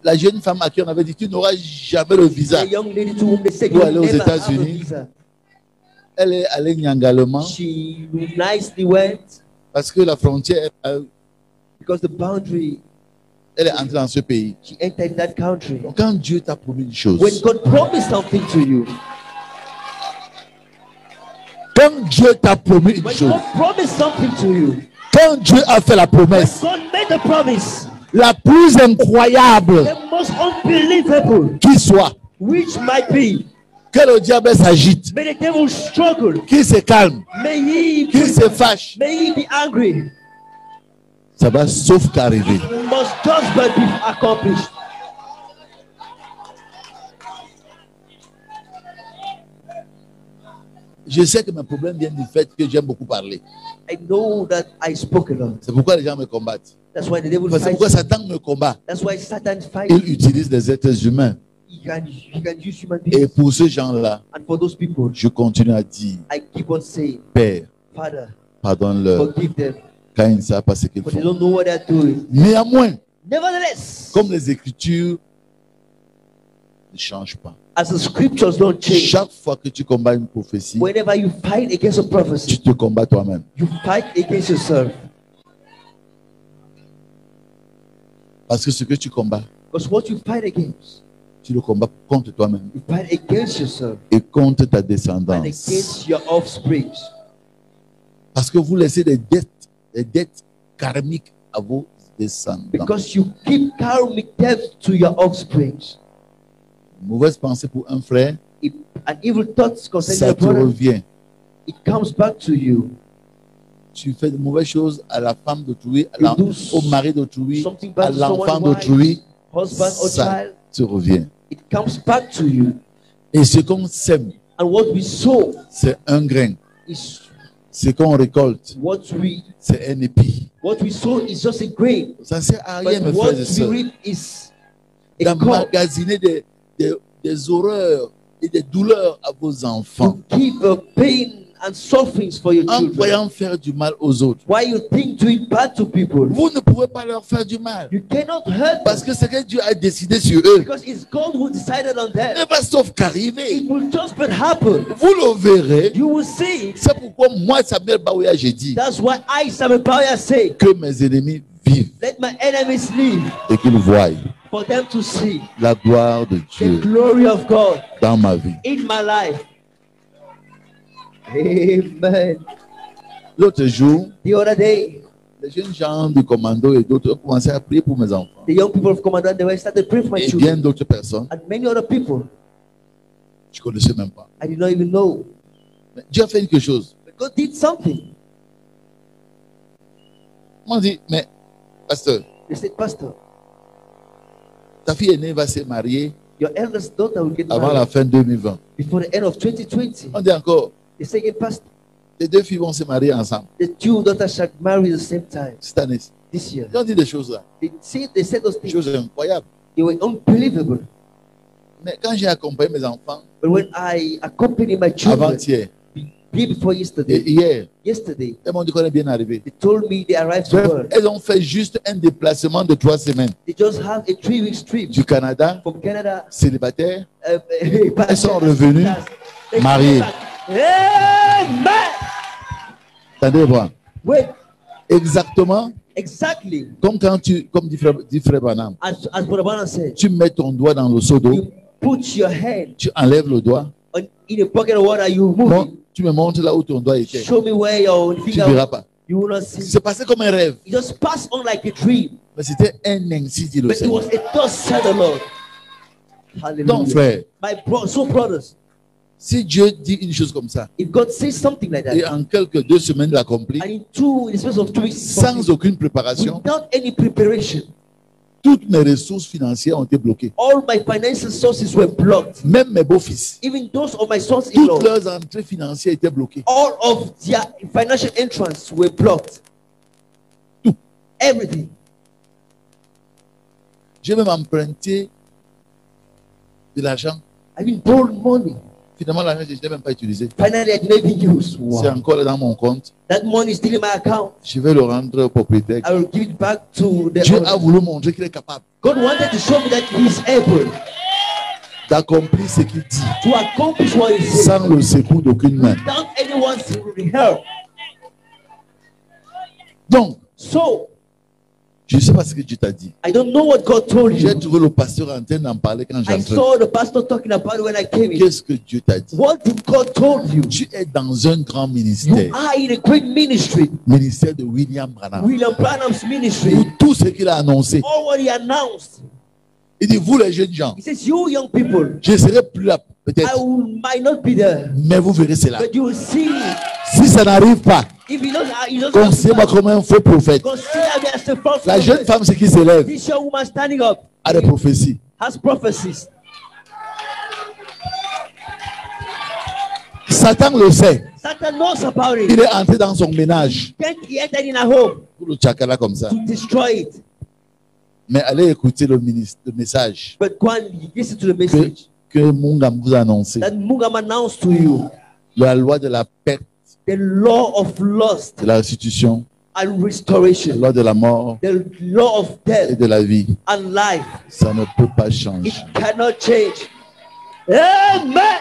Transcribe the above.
La jeune femme à qui on avait dit tu n'auras jamais le visa The young lady to whom they said pour you aller aux never have a États-Unis, visa. elle est allée nyangalement She nicely went parce que la frontière, because the boundary, elle est entrée dans ce pays. she entered that country. Donc quand Dieu t'a promis une chose, When God promised something to you, quand Dieu t'a promis une when chose, God promised something to you, quand Dieu a fait la when promesse, God made the promise, la plus incroyable the most unbelievable, qui soit, which might be, que le diable s'agite, may the devil struggle, qu'il se calme, may he qu'il se fâche, may he be angry, ça va sauf qu'arriver. must just but be accomplished. Je sais que mes problèmes viennent du fait que j'aime beaucoup parler. I know that I spoke a lot. C'est pourquoi les gens me combattent. That's why the devil C'est fights. pourquoi Satan me combat. That's why Satan fights. Il utilise des êtres humains. He can use human Et beings. pour ces gens-là, And for those people, je continue à dire, I keep on saying, Père, Father, pardonne-leur forgive them, quand ils ne savent pas ce qu'ils for they font. don't know what they're doing. Néanmoins, Nevertheless, comme les Écritures ne changent pas, as the scriptures don't change, chaque fois que tu combats une prophétie, whenever you fight against a tu prophecy, te combats toi-même. you fight against yourself. Parce que ce que tu combats, Because what you fight against, tu le combats contre toi-même you fight against yourself et contre ta and descendance. against your offspring. Parce que vous laissez des dettes karmiques à vos descendants. Because you keep karmic debt to your offspring. Mauvaise pensée pour un frère, If an evil thought concerning ça your te brother, revient. it comes back to you. Tu fais de mauvaises choses à la femme d'autrui, You do au mari d'autrui, something à bad to l'enfant someone's wife, d'autrui, husband or ça child, te revient. it comes back to you. Et ce qu'on sème, And what we sow c'est un grain. is Ce qu'on récolte, what we c'est un épi. sow is just a grain. Ça ne sert à rien, But mes what frères et we sœurs, reap is a crop. d'emmagasiner des horreurs et des douleurs à vos enfants, To keep a pain and sufferings for your en children. croyant faire du mal aux autres. Why you think doing bad to people? Vous ne pouvez pas leur faire du mal. You cannot hurt Parce them que ce que Dieu a décidé sur eux because it's God who decided on them. ne va sauf qu'arriver. It will just but happen. Vous le verrez. You will see it. C'est pourquoi moi, Samuel Baouya, j'ai dit That's why I, Samuel Bawya, say, que mes ennemis vivent let my enemies live et qu'ils voient for them to see la gloire de the Dieu glory of God dans ma vie. in my life. Amen. L'autre jour, The other day, les jeunes gens du commando et d'autres ont commencé à prier pour mes enfants. the young people of Commandant, they were started praying for my Et bien children. d'autres personnes, And many other people, je ne connaissais même pas. I did not even know. Mais Dieu a fait quelque chose. But God did something. Ils m'ont dit, mais pasteur, They said, Pastor, ta fille aînée va se marier your eldest daughter will get avant la married fin 2020. before the end of 2020. On dit encore, They say again, Pastor, les deux filles vont se marier ensemble the two daughters shall marry at the same time cette année. this year. Ils ont dit des choses là, They said those des things. choses incroyables. They were unbelievable. Mais quand j'ai accompagné mes enfants But when I accompanied my children avant-hier before et yesterday, hier, elles m'ont dit qu'on est bien arrivé. they told me they arrived to Bref, work. elles ont fait juste un déplacement de 3 semaines They just have a 3-week trip du Canada, from Canada. célibataire, Elles sont revenus mariés. Amen. Attendez voir. Wait, Exactement exactly comme comme dit frère Branham, as Brother Branham said, tu mets ton doigt dans le seau d'eau, you put your hand tu enlèves le doigt, in a bucket of water, you move bon, it. tu me montres là où ton doigt était. Show me where your Tu ne finger, verras pas. you will not see. C'est passé comme un rêve, It just passed on like a dream. mais c'était un ainsi dit le But it Seigneur. was a thus said the Lord. Hallelujah. Donc frère, Brothers, si Dieu dit une chose comme ça, if God says something like et that, en quelques 2 semaines l'accomplit, and in the space of 2 weeks, sans aucune préparation, without any preparation, toutes mes ressources financières ont été bloquées. all my financial sources were blocked. Même mes beaux-fils, Even those of my sons-in-law, toutes leurs entrées financières étaient bloquées. all of their financial entrance were blocked. Tout. Everything. J'ai même emprunté de l'argent I even borrowed money Finalement, l'argent, je n'ai même pas utilisé. Finally, I didn't even use. C'est encore là dans mon compte. That money is still in my account. Je vais le rendre au propriétaire. I will give it back to the Dieu owner. a voulu montrer qu'il est capable God wanted to show me that He's able d'accomplir ce qu'il dit to accomplish what He said sans le secours d'aucune main. without anyone's help. Donc, So, je ne sais pas ce que Dieu t'a dit. I don't know what God told J'ai you. trouvé le pasteur en train d'en parler quand I j'entrais. saw the pastor talking about it when I came in. Qu'est-ce que Dieu t'a dit? What did God told you? Tu es dans un grand You ministère. are in a great ministry. Ministère de William Branham. William Branham's ministry. Pour tout ce qu'il a annoncé. All what he announced. Il dit, vous les jeunes gens, He says, you young people, je ne serai plus là I peut-être, might not be there, mais vous verrez cela. but you will see. Si ça n'arrive pas, If he doesn't considère-moi comme un faux prophète. consider me as a false La jeune prophet. femme, ce qui s'élève, This young woman standing up a des prophéties. has prophecies. Satan le sait. Satan knows about Il it. est entré dans son ménage He entered in a home pour le tchakala comme ça. to destroy it. Mais allez écouter le message But go and listen to the message que Mungam vous a annoncé. that Mungam announced to you. La loi de la perte, The law of lust de la restitution, and la restoration. loi de la mort The law of et death de la vie. and life. Ça ne peut pas It changer. cannot change. Amen.